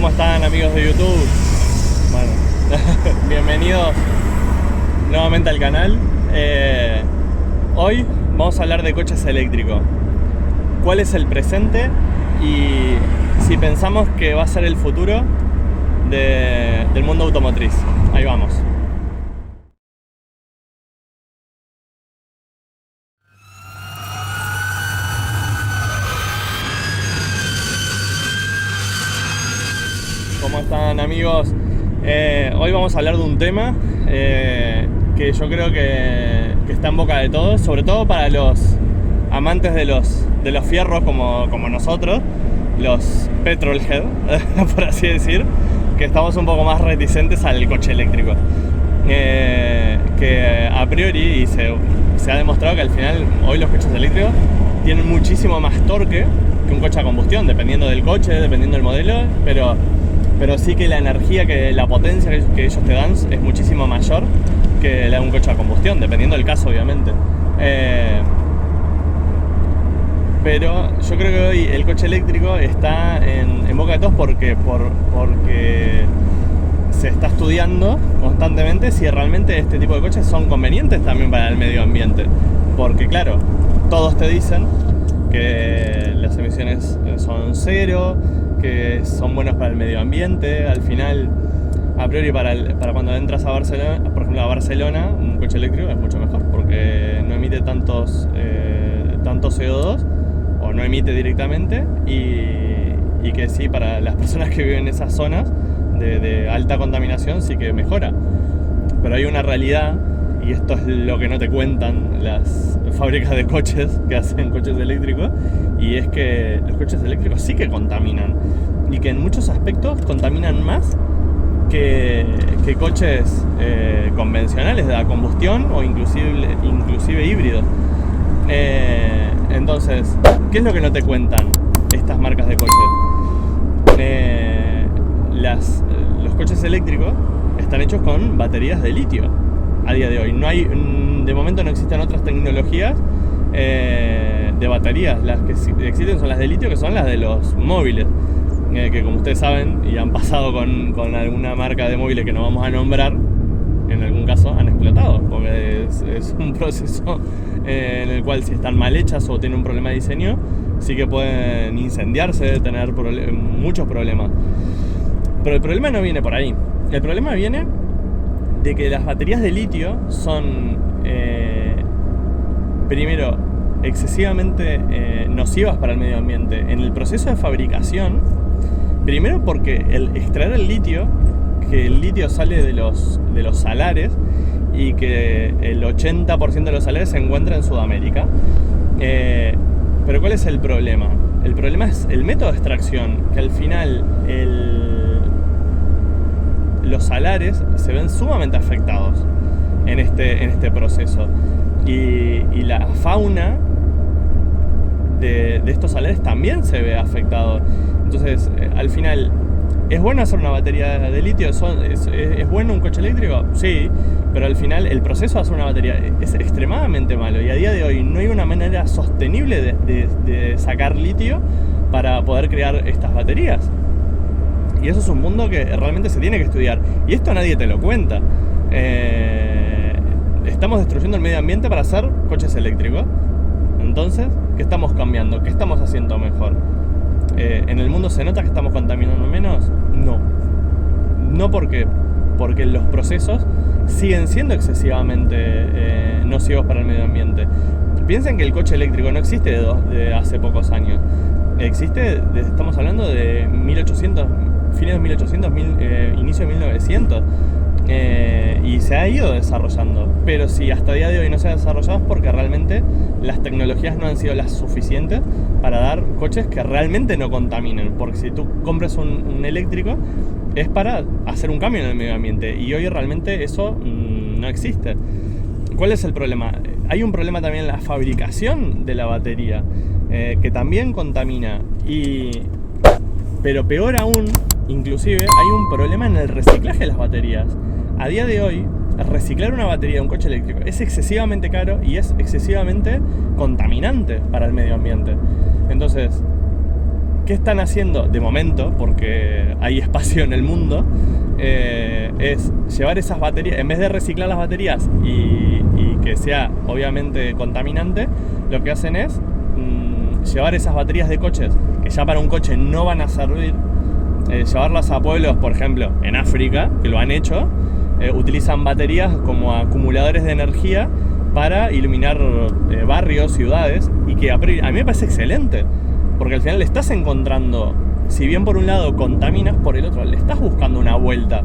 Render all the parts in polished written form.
¿Cómo están, amigos de YouTube? Bueno, bienvenidos nuevamente al canal. Hoy vamos a hablar de coches eléctricos. ¿Cuál es el presente? Y si pensamos que va a ser el futuro del mundo automotriz. Ahí vamos. ¿Cómo están, amigos? Hoy vamos a hablar de un tema que yo creo que está en boca de todos, sobre todo para los amantes de los fierros como nosotros, los petrolhead, por así decir, que estamos un poco más reticentes al coche eléctrico. Que a priori, y se ha demostrado que al final hoy los coches eléctricos tienen muchísimo más torque que un coche a combustión, dependiendo del coche, dependiendo del modelo, pero sí que la energía, la potencia que ellos te dan es muchísimo mayor que la de un coche a combustión, dependiendo del caso, obviamente. Pero yo creo que hoy el coche eléctrico está en boca de todos porque se está estudiando constantemente si realmente este tipo de coches son convenientes también para el medio ambiente. Porque claro, todos te dicen que las emisiones son cero, que son buenos para el medio ambiente. Al final, a priori, para cuando entras a Barcelona, por ejemplo a Barcelona, un coche eléctrico es mucho mejor porque no emite tanto CO2 o no emite directamente, y que sí, para las personas que viven en esas zonas de alta contaminación sí que mejora. Pero hay una realidad, y esto es lo que no te cuentan las fábricas de coches que hacen coches eléctricos, y es que los coches eléctricos sí que contaminan, y que en muchos aspectos contaminan más que coches convencionales de combustión o inclusive híbridos. Entonces, ¿qué es lo que no te cuentan estas marcas de coches? Los coches eléctricos están hechos con baterías de litio. A día de hoy de momento no existen otras tecnologías de baterías. Las que existen son las de litio, que son las de los móviles, que como ustedes saben y han pasado con alguna marca de móviles que no vamos a nombrar, en algún caso han explotado, porque es un proceso en el cual, si están mal hechas o tienen un problema de diseño, sí que pueden incendiarse, tener muchos problemas. Pero el problema no viene por ahí. El problema viene de que las baterías de litio son, primero, excesivamente nocivas para el medio ambiente. En el proceso de fabricación, primero porque el extraer el litio, que el litio sale de los salares, y que el 80% de los salares se encuentra en Sudamérica. Pero ¿cuál es el problema? El problema es el método de extracción, que al final los salares se ven sumamente afectados en este proceso, y la fauna de estos salares también se ve afectado. Entonces, al final, ¿es bueno hacer una batería de litio? ¿Es bueno un coche eléctrico? Sí, pero al final el proceso de hacer una batería es extremadamente malo, y a día de hoy no hay una manera sostenible de sacar litio para poder crear estas baterías. Y eso es un mundo que realmente se tiene que estudiar, y esto nadie te lo cuenta. Estamos destruyendo el medio ambiente para hacer coches eléctricos. Entonces, ¿qué estamos cambiando? ¿Qué estamos haciendo mejor? ¿En el mundo se nota que estamos contaminando menos? No porque los procesos siguen siendo excesivamente nocivos para el medio ambiente. Piensen que el coche eléctrico no existe de hace pocos años. Estamos hablando de 1800, fines de 1800, inicio de 1900. Y se ha ido desarrollando, pero si hasta el día de hoy no se ha desarrollado es porque realmente las tecnologías no han sido las suficientes para dar coches que realmente no contaminen. Porque si tú compras un eléctrico es para hacer un cambio en el medio ambiente, y hoy realmente eso no existe. ¿Cuál es el problema? Hay un problema también en la fabricación de la batería, que también contamina, pero peor aún, inclusive hay un problema en el reciclaje de las baterías. A día de hoy, reciclar una batería de un coche eléctrico es excesivamente caro y es excesivamente contaminante para el medio ambiente. Entonces, ¿qué están haciendo de momento? Porque hay espacio en el mundo. Es llevar esas baterías, en vez de reciclar las baterías y que sea obviamente contaminante, lo que hacen es llevar esas baterías de coches que ya para un coche no van a servir, llevarlas a pueblos, por ejemplo, en África, que lo han hecho, utilizan baterías como acumuladores de energía para iluminar barrios, ciudades, y que a mí me parece excelente, porque al final le estás encontrando, si bien por un lado contaminas, por el otro le estás buscando una vuelta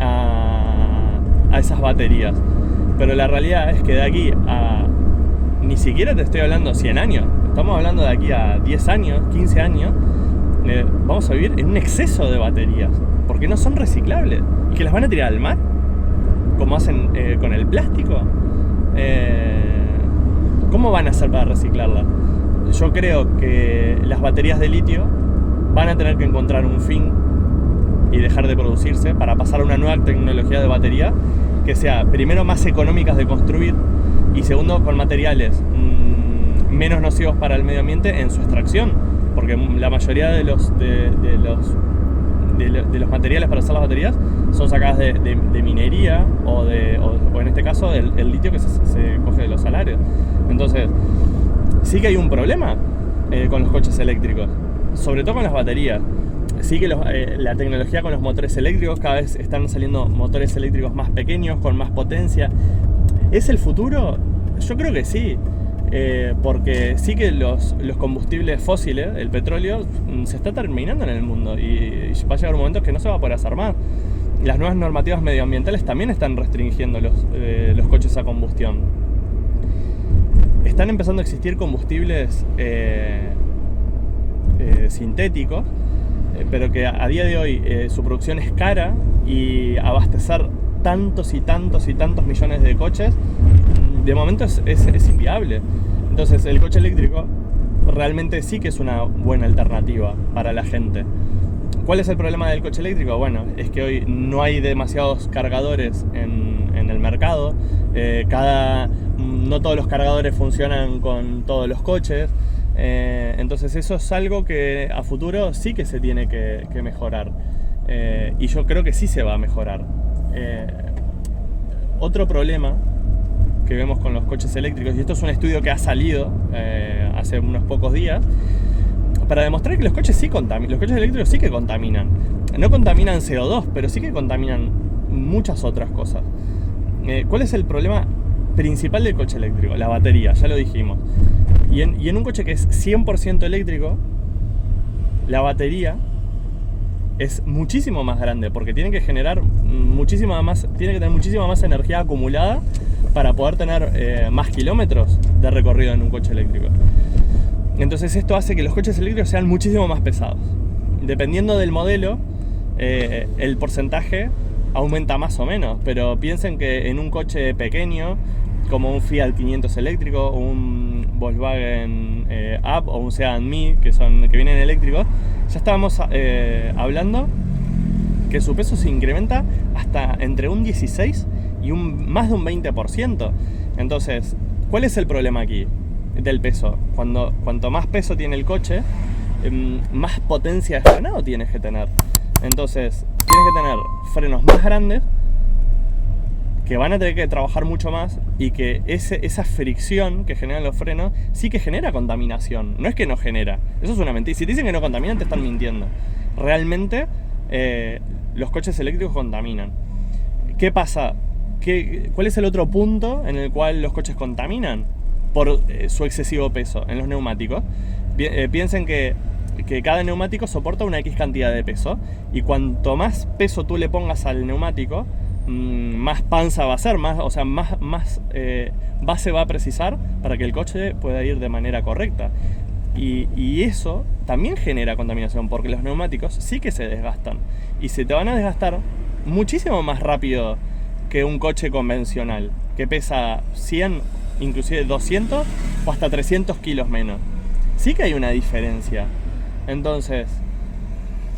a esas baterías. Pero la realidad es que de aquí a, ni siquiera te estoy hablando 100 años, estamos hablando de aquí a 10 años, 15 años, vamos a vivir en un exceso de baterías, porque no son reciclables, y que las van a tirar al mar, como hacen con el plástico. ¿Cómo van a hacer para reciclarlas? Yo creo que las baterías de litio van a tener que encontrar un fin y dejar de producirse para pasar a una nueva tecnología de batería que sea, primero, más económicas de construir, y segundo, con materiales menos nocivos para el medio ambiente en su extracción, porque la mayoría de los materiales para hacer las baterías son sacadas de minería o en este caso el litio que se coge de los salarios. Entonces sí que hay un problema con los coches eléctricos, sobre todo con las baterías. Sí que la tecnología con los motores eléctricos, cada vez están saliendo motores eléctricos más pequeños, con más potencia. ¿Es el futuro? Yo creo que sí, porque sí que los combustibles fósiles, el petróleo, se está terminando en el mundo y va a llegar un momento que no se va a poder hacer más. Las nuevas normativas medioambientales también están restringiendo los coches a combustión. Están empezando a existir combustibles sintéticos, pero que a día de hoy su producción es cara, y abastecer tantos y tantos y tantos millones de coches de momento es inviable. Entonces el coche eléctrico realmente sí que es una buena alternativa para la gente. ¿Cuál es el problema del coche eléctrico? Bueno, es que hoy no hay demasiados cargadores en el mercado. No todos los cargadores funcionan con todos los coches. Entonces eso es algo que a futuro sí que se tiene que mejorar, y yo creo que sí se va a mejorar. Otro problema que vemos con los coches eléctricos, y esto es un estudio que ha salido hace unos pocos días, para demostrar que los coches eléctricos sí que contaminan. No contaminan CO2, pero sí que contaminan muchas otras cosas. ¿Cuál es el problema principal del coche eléctrico? La batería, ya lo dijimos. Y en un coche que es 100% eléctrico, la batería es muchísimo más grande, porque tiene que tener muchísima más energía acumulada para poder tener más kilómetros de recorrido en un coche eléctrico. Entonces esto hace que los coches eléctricos sean muchísimo más pesados. Dependiendo del modelo, el porcentaje aumenta más o menos, pero piensen que en un coche pequeño, como un Fiat 500 eléctrico, un Volkswagen Up o un Sedan Mii, que vienen eléctricos, ya estábamos hablando que su peso se incrementa hasta entre un 16 y más de un 20%. Entonces, ¿cuál es el problema aquí del peso? Cuanto más peso tiene el coche, más potencia de frenado tienes que tener. Entonces, tienes que tener frenos más grandes, que van a tener que trabajar mucho más, y que esa fricción que generan los frenos sí que genera contaminación. No es que no genera, eso es una mentira. Si te dicen que no contaminan, te están mintiendo. Realmente los coches eléctricos contaminan. ¿Qué pasa? ¿Cuál es el otro punto en el cual los coches contaminan? Por su excesivo peso en los neumáticos. Piensen que cada neumático soporta una X cantidad de peso, y cuanto más peso tú le pongas al neumático, más panza va a ser, más base va a precisar para que el coche pueda ir de manera correcta. Y eso también genera contaminación, porque los neumáticos sí que se desgastan, y se te van a desgastar muchísimo más rápido que un coche convencional que pesa 100, inclusive 200 o hasta 300 kilos menos. Sí que hay una diferencia. Entonces,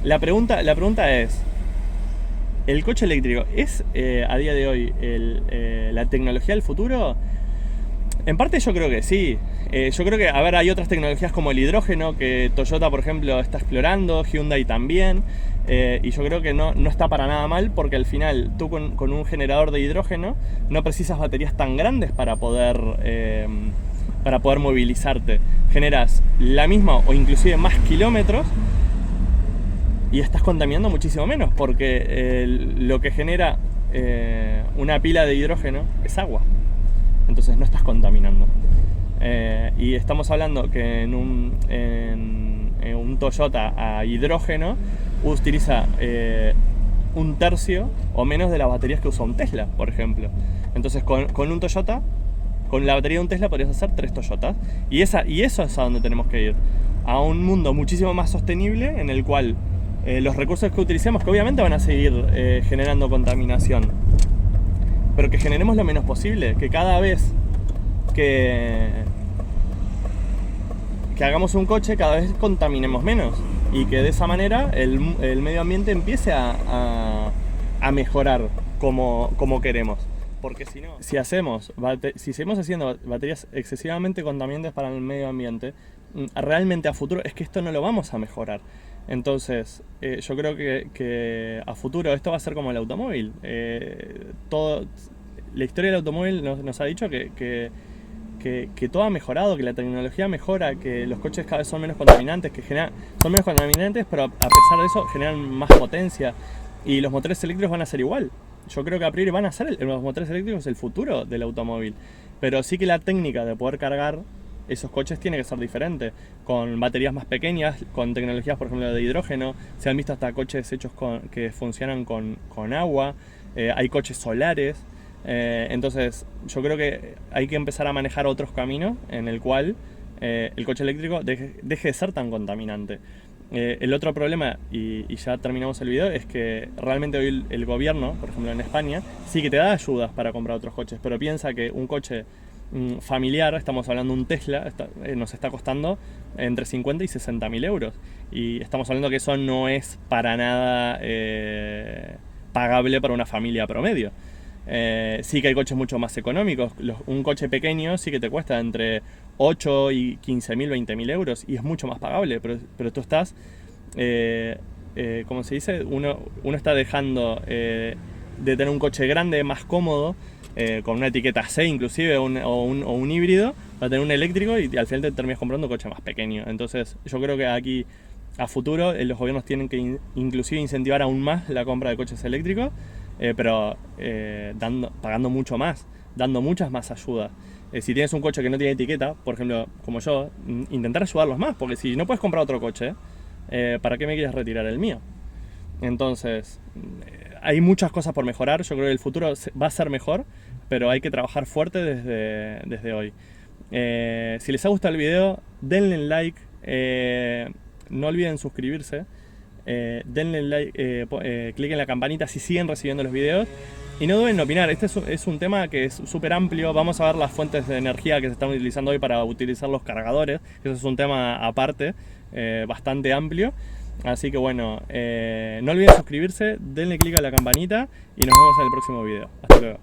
la pregunta es, ¿el coche eléctrico es a día de hoy la tecnología del futuro? En parte yo creo que sí. Yo creo que, a ver, hay otras tecnologías como el hidrógeno que Toyota, por ejemplo, está explorando, Hyundai también. Y yo creo que no está para nada mal, porque al final tú con un generador de hidrógeno no precisas baterías tan grandes para poder movilizarte. Generas la misma o inclusive más kilómetros y estás contaminando muchísimo menos, porque lo que genera una pila de hidrógeno es agua. Entonces no estás contaminando. Y estamos hablando que en un Toyota a hidrógeno utiliza un tercio o menos de las baterías que usa un Tesla, por ejemplo. Entonces con un Toyota, con la batería de un Tesla podrías hacer 3 Toyotas. Y eso es a donde tenemos que ir. A un mundo muchísimo más sostenible, en el cual los recursos que utilicemos, que obviamente van a seguir generando contaminación, pero que generemos lo menos posible, que cada vez que hagamos un coche, cada vez contaminemos menos, y que de esa manera el medio ambiente empiece a mejorar como queremos. Porque si no, si seguimos haciendo baterías excesivamente contaminantes para el medio ambiente, realmente a futuro es que esto no lo vamos a mejorar. Entonces, yo creo que a futuro esto va a ser como el automóvil. La historia del automóvil nos ha dicho que todo ha mejorado, que la tecnología mejora, que los coches cada vez son menos contaminantes, son menos contaminantes, pero a pesar de eso generan más potencia. Y los motores eléctricos van a ser igual. Yo creo que a priori van a ser los motores eléctricos el futuro del automóvil. Pero sí que la técnica de poder cargar esos coches tiene que ser diferente, con baterías más pequeñas, con tecnologías, por ejemplo, de hidrógeno. Se han visto hasta coches hechos que funcionan con agua, hay coches solares. Entonces yo creo que hay que empezar a manejar otros caminos en el cual el coche eléctrico deje de ser tan contaminante. El otro problema, y ya terminamos el video, es que realmente hoy el gobierno, por ejemplo en España, sí que te da ayudas para comprar otros coches, pero piensa que un coche familiar, estamos hablando de un Tesla, nos está costando entre 50 y 60 mil euros, y estamos hablando que eso no es para nada pagable para una familia promedio. Sí que hay coches mucho más económicos. Un coche pequeño sí que te cuesta entre 8 y 15 mil, 20 mil euros, y es mucho más pagable, pero tú estás, como se dice, uno está dejando de tener un coche grande, más cómodo, con una etiqueta C inclusive, o un híbrido, para tener un eléctrico, y al final te terminas comprando un coche más pequeño. Entonces yo creo que aquí a futuro los gobiernos tienen que inclusive incentivar aún más la compra de coches eléctricos, pero pagando mucho más, dando muchas más ayudas. Si tienes un coche que no tiene etiqueta, por ejemplo, como yo, intentar ayudarlos más, porque si no puedes comprar otro coche, ¿para qué me quieres retirar el mío? Entonces, hay muchas cosas por mejorar. Yo creo que el futuro va a ser mejor, pero hay que trabajar fuerte desde hoy. Si les ha gustado el video, denle like, no olviden suscribirse, denle like, cliquen en la campanita si siguen recibiendo los videos, y no duden en opinar. Este es un tema que es súper amplio. Vamos a ver las fuentes de energía que se están utilizando hoy para utilizar los cargadores. Eso es un tema aparte, bastante amplio. Así que bueno, no olviden suscribirse, denle clic a la campanita y nos vemos en el próximo video. Hasta luego.